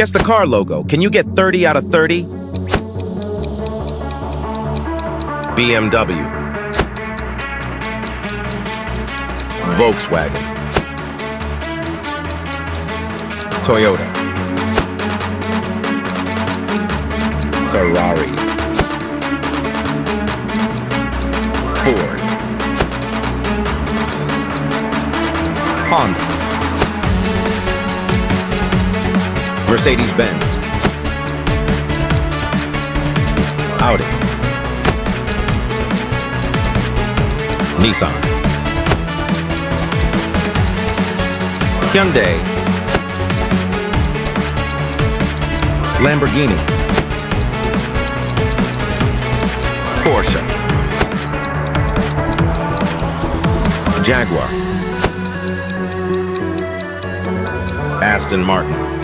Guess the car logo. Can you get 30 out of 30? BMW. Volkswagen. Toyota. Ferrari. Ford. Honda. Mercedes-Benz. Audi. Nissan. Hyundai. Lamborghini. Porsche. Jaguar. Aston Martin.